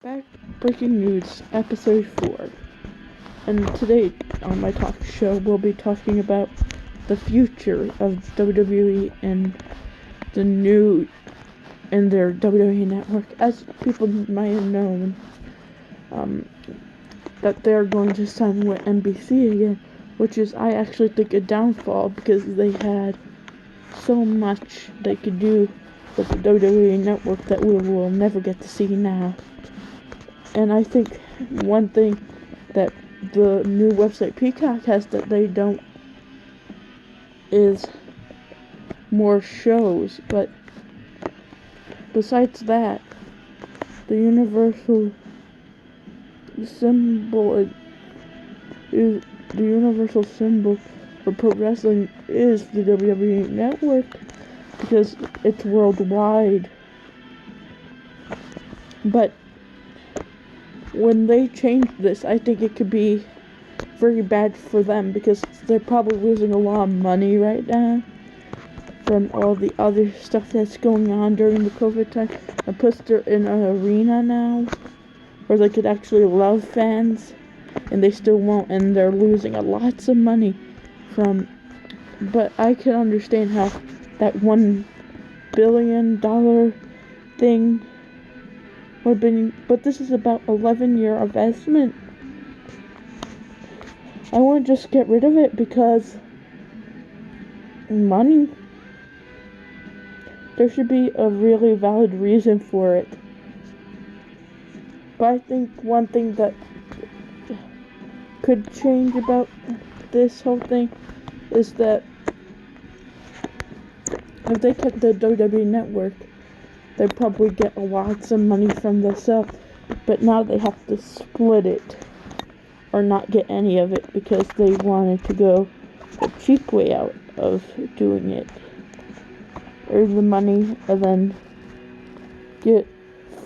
Back breaking news, episode 4. And today on my talk show, we'll be talking about the future of WWE and the new and their WWE network. As people might have known, that they're going to sign with NBC again, which is, I actually think, a downfall because they had so much they could do with the WWE network that we will never get to see now. And I think one thing that the new website Peacock has that they don't is more shows. But besides that, the universal symbol is the universal symbol for pro wrestling is the WWE network because it's worldwide. But when they change this, I think it could be very bad for them because they're probably losing a lot of money right now from all the other stuff that's going on during the COVID time. And plus they're in an arena now where they could actually love fans and they still won't, and they're losing a lots of money from. But I can understand how that $1 billion thing would have been, but this is about 11-year investment. I want to just get rid of it because money. There should be a really valid reason for it. But I think one thing that could change about this whole thing is that if they kept the WWE network, they'd probably get lots of money from the sale. But now they have to split it or not get any of it because they wanted to go the cheap way out of doing it. Earn the money and then get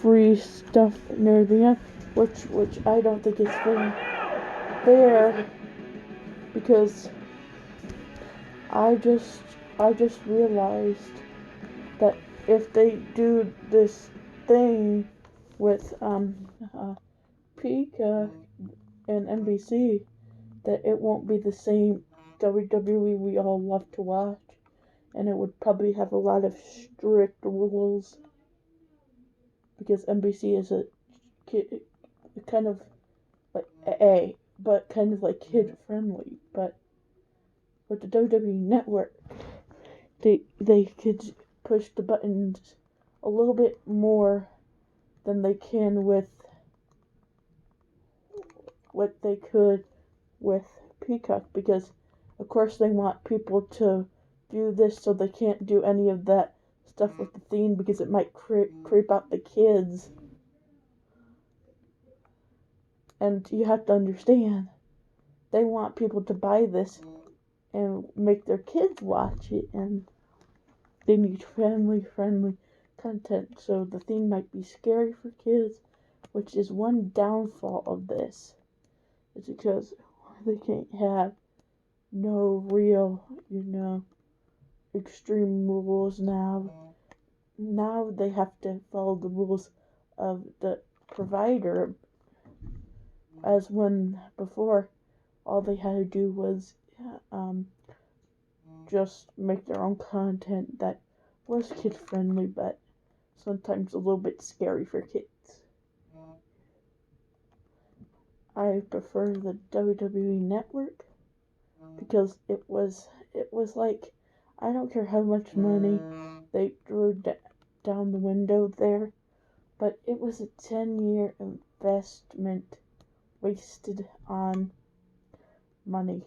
free stuff and everything else, which I don't think is fair because I just realized that if they do this thing with Peacock and NBC, that it won't be the same WWE we all love to watch, and it would probably have a lot of strict rules because NBC is a kind of like but kind of like kid friendly. But with the WWE Network, they could push the buttons a little bit more than they can with what they could with Peacock because of course they want people to do this so they can't do any of that stuff with the theme because it might creep out the kids. And you have to understand, they want people to buy this and make their kids watch it, and they need family-friendly content, so the theme might be scary for kids, which is one downfall of this. It's because they can't have no real, extreme rules now. Now they have to follow the rules of the provider, as when before all they had to do was just make their own content that was kid friendly but sometimes a little bit scary for kids. I prefer the WWE Network because it was like, I don't care how much money they threw down the window there, but it was a 10-year investment wasted on money.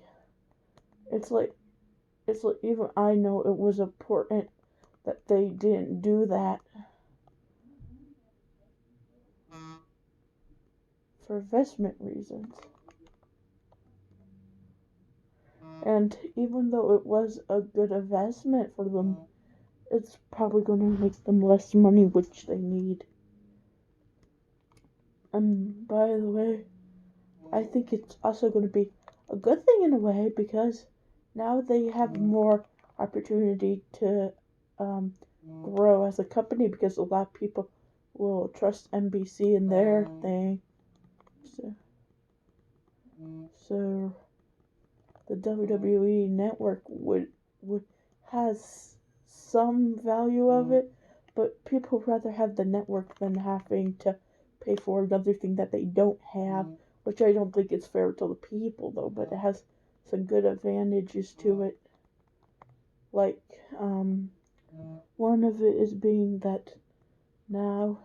It's like even I know it was important that they didn't do that for investment reasons. And even though it was a good investment for them, it's probably going to make them less money, which they need. And by the way, I think it's also going to be a good thing in a way because now they have more opportunity to grow as a company because a lot of people will trust NBC and their thing. So the WWE network would has some value of it, but people rather have the network than having to pay for another thing that they don't have, which I don't think is fair to the people though, but it has some good advantages to it. Like, one of it is being that now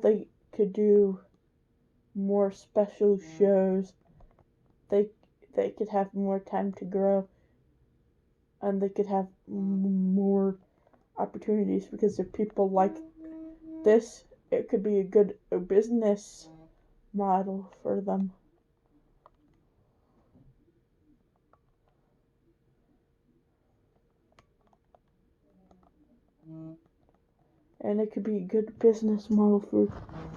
they could do more special shows. They could have more time to grow, and they could have more opportunities, because if people like this, it could be a business model for them. And it could be a good business model for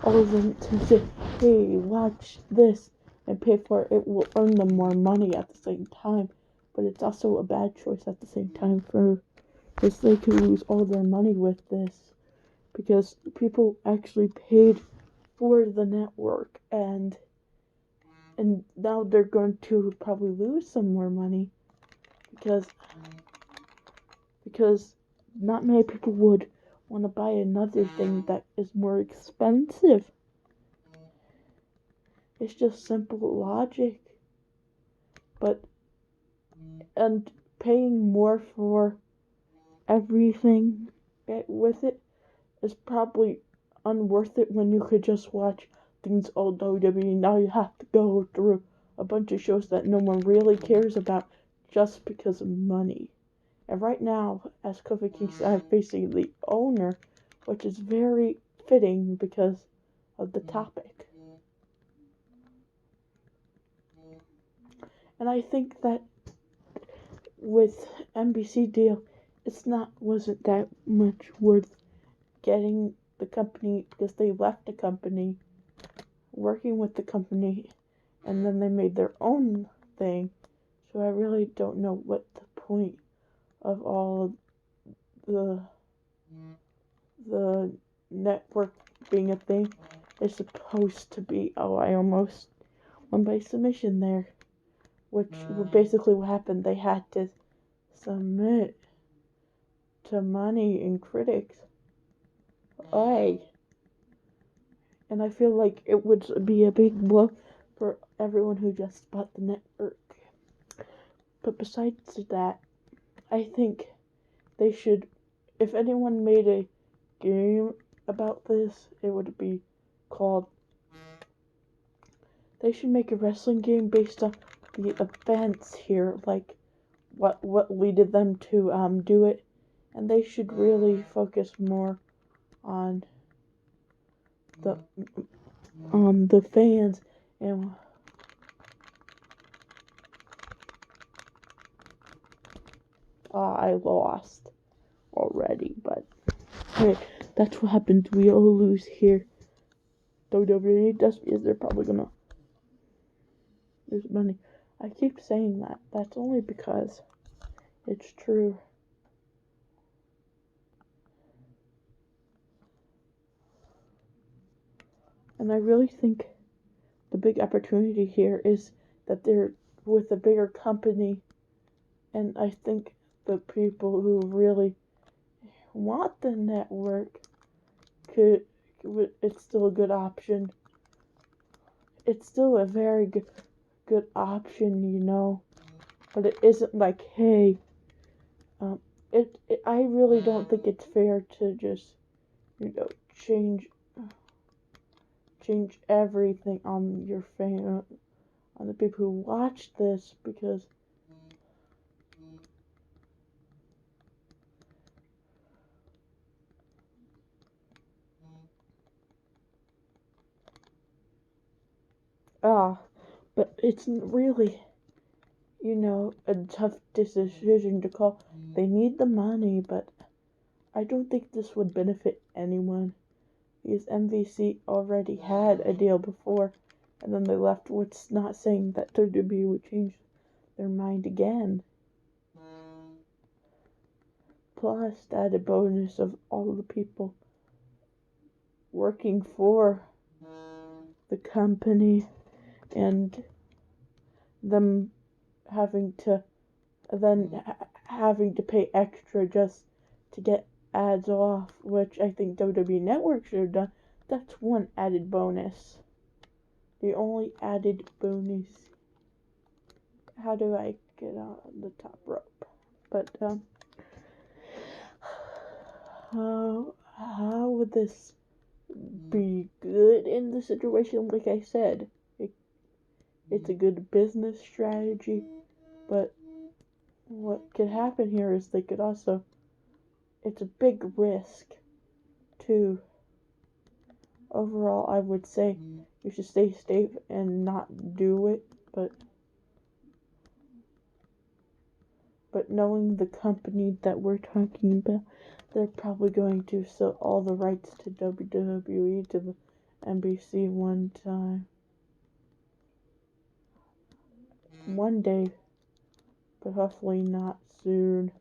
all of them to say, hey, watch this and pay for it. It will earn them more money at the same time. But it's also a bad choice at the same time, because they could lose all their money with this. Because people actually paid for the network, and now they're going to probably lose some more money, because not many people would want to buy another thing that is more expensive. It's just simple logic. And paying more for everything with it is probably unworth it when you could just watch things all WWE. Now you have to go through a bunch of shows that no one really cares about just because of money. And right now, as Kofi Kingston, I'm facing the owner, which is very fitting because of the topic. And I think that with NBC deal, wasn't that much worth getting the company, because they left the company, working with the company, and then they made their own thing. So I really don't know what the point of all the network being a thing is supposed to be. Oh, I almost won by submission there, which basically what happened. They had to submit to money and critics. And I feel like it would be a big blow for everyone who just bought the network. But besides that, I think they should, if anyone made a game about this, it would be called, they should make a wrestling game based on the events here, like what leaded them to do it, and they should really focus more on the fans. And I lost already, but hey, that's what happens. We all lose here. WWE does, because they're probably gonna lose money. I keep saying that. That's only because it's true. And I really think the big opportunity here is that they're with a bigger company, and I think the people who really want the network it's still a good option. It's still a very good option, but it isn't like, hey, I really don't think it's fair to just, change everything on your fan, on the people who watch this, because but it's really, a tough decision to call. They need the money, but I don't think this would benefit anyone, because MVC already had a deal before, and then they left, which is not saying that WWE would change their mind again. plus the added bonus of all the people working for the company and them having to having to pay extra just to get ads off, which I think WWE Network should have done. That's one added bonus. The only added bonus. How do I get on the top rope? But how would this be good in the situation? Like I said, it's a good business strategy, but what could happen here is they could also, it's a big risk too. Overall, I would say you should stay safe and not do it, but knowing the company that we're talking about, they're probably going to sell all the rights to WWE to the NBC one time. One day, but hopefully not soon.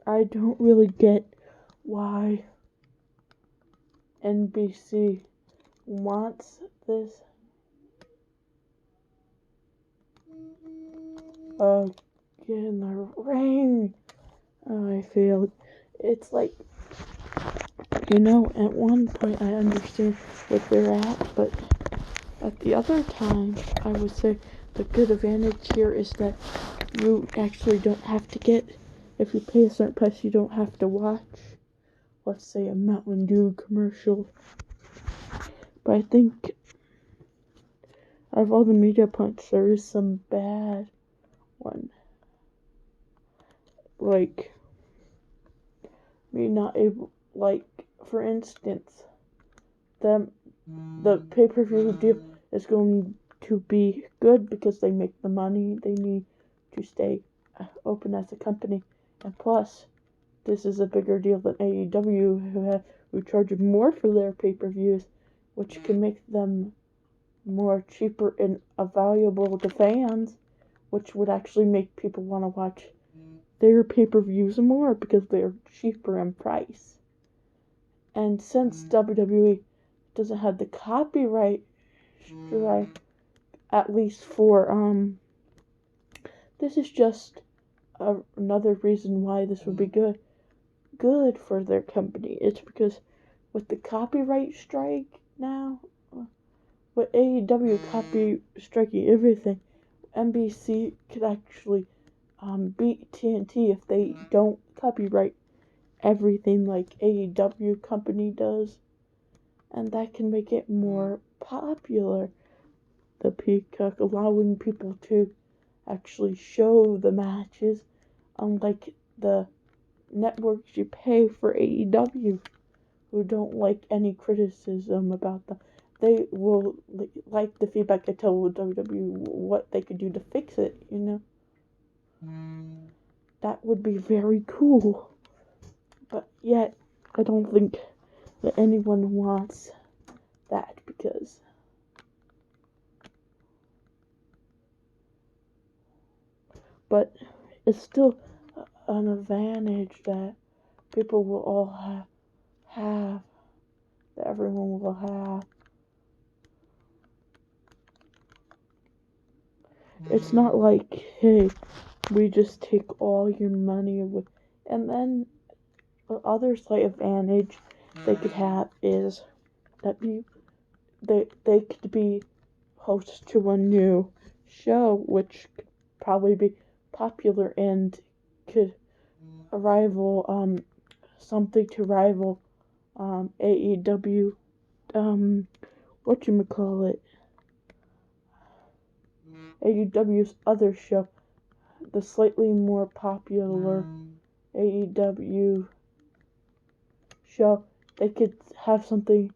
I don't really get why NBC wants this. Again, the ring. Oh, I failed. It's like, at one point I understand what they're at, but at the other time, I would say the good advantage here is that you actually don't have to get, if you pay a certain price, you don't have to watch, let's say, a Mountain Dew commercial. But I think out of all the media punts, there is some bad one. Like, me not able, like, for instance, the pay-per-view deal is going to be good because they make the money they need to stay open as a company. And plus, this is a bigger deal than AEW, who charge more for their pay-per-views, which can make them more cheaper and valuable to fans, which would actually make people want to watch their pay-per-views more because they're cheaper in price. And since WWE doesn't have the copyright strike, at least for this is just another reason why this would be good for their company. It's because with the copyright strike now, with AEW copy striking everything, NBC could actually beat TNT if they don't copyright everything like AEW company does, and that can make it more popular. The Peacock allowing people to actually show the matches, unlike the networks you pay for AEW, who don't like any criticism about them. They will like the feedback. I tell WWE what they could do to fix it, That would be very cool. But yet, I don't think that anyone wants that because but it's still an advantage that people will all have, that everyone will have. It's not like, hey, we just take all your money away. And then the other slight advantage they could have is that they could be hosts to a new show, which could probably be popular and could rival something to rival AEW whatchamacallit, AEW's other show, the slightly more popular AEW show. They could have something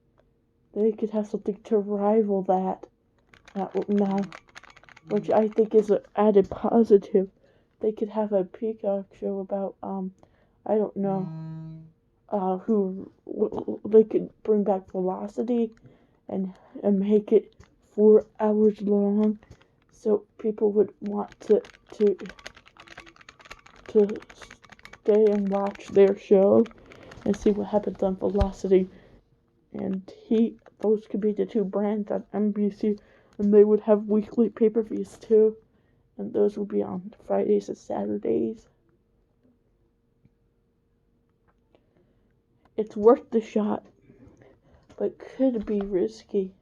to rival that now, which I think is an added positive. They could have a Peacock show about I don't know who they could bring back Velocity and make it 4 hours long, so people would want to stay and watch their show and see what happens on Velocity and Heat. Those could be the two brands on NBC, and they would have weekly pay-per-views too, and those would be on Fridays and Saturdays. It's worth the shot, but could be risky.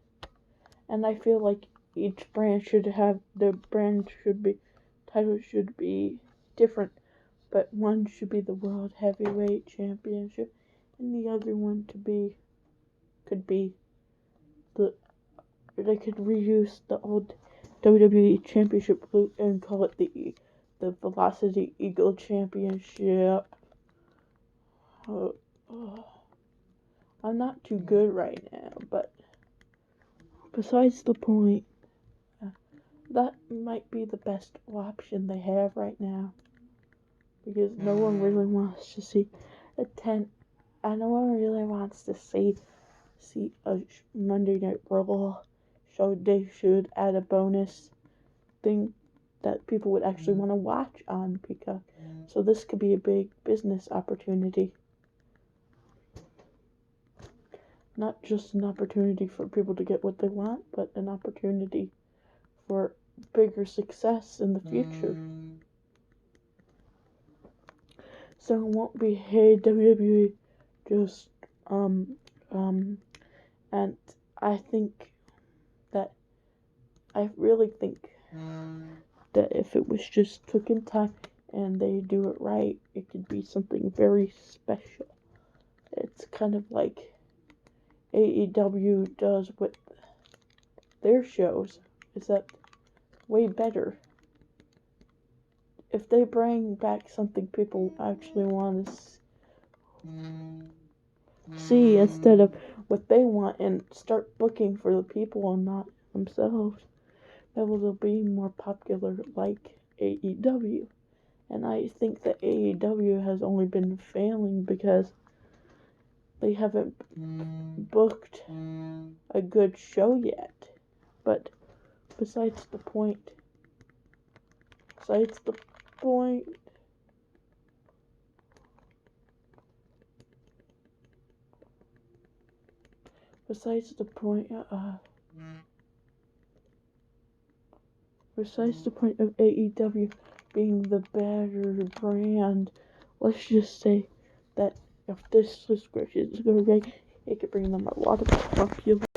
And I feel like each brand should have, title should be different, but one should be the World Heavyweight Championship, and the other one could be they could reuse the old WWE Championship and call it the Velocity Eagle Championship. I'm not too good right now, but besides the point, that might be the best option they have right now, because no one really wants to see no one really wants to see a Monday Night Raw show. They should add a bonus thing that people would actually want to watch on Peacock. So this could be a big business opportunity. Not just an opportunity for people to get what they want, but an opportunity for bigger success in the future. So it won't be, hey WWE, just and I really think that if it was just cooking time and they do it right, it could be something very special. It's kind of like AEW does with their shows, except way better. If they bring back something people actually want to see instead of what they want, and start booking for the people and not themselves, that will be more popular like AEW. And I think that AEW has only been failing because they haven't booked a good show yet. But besides the point, besides the point of AEW being the better brand, let's just say that if this subscription is going right, it could bring them a lot of popularity.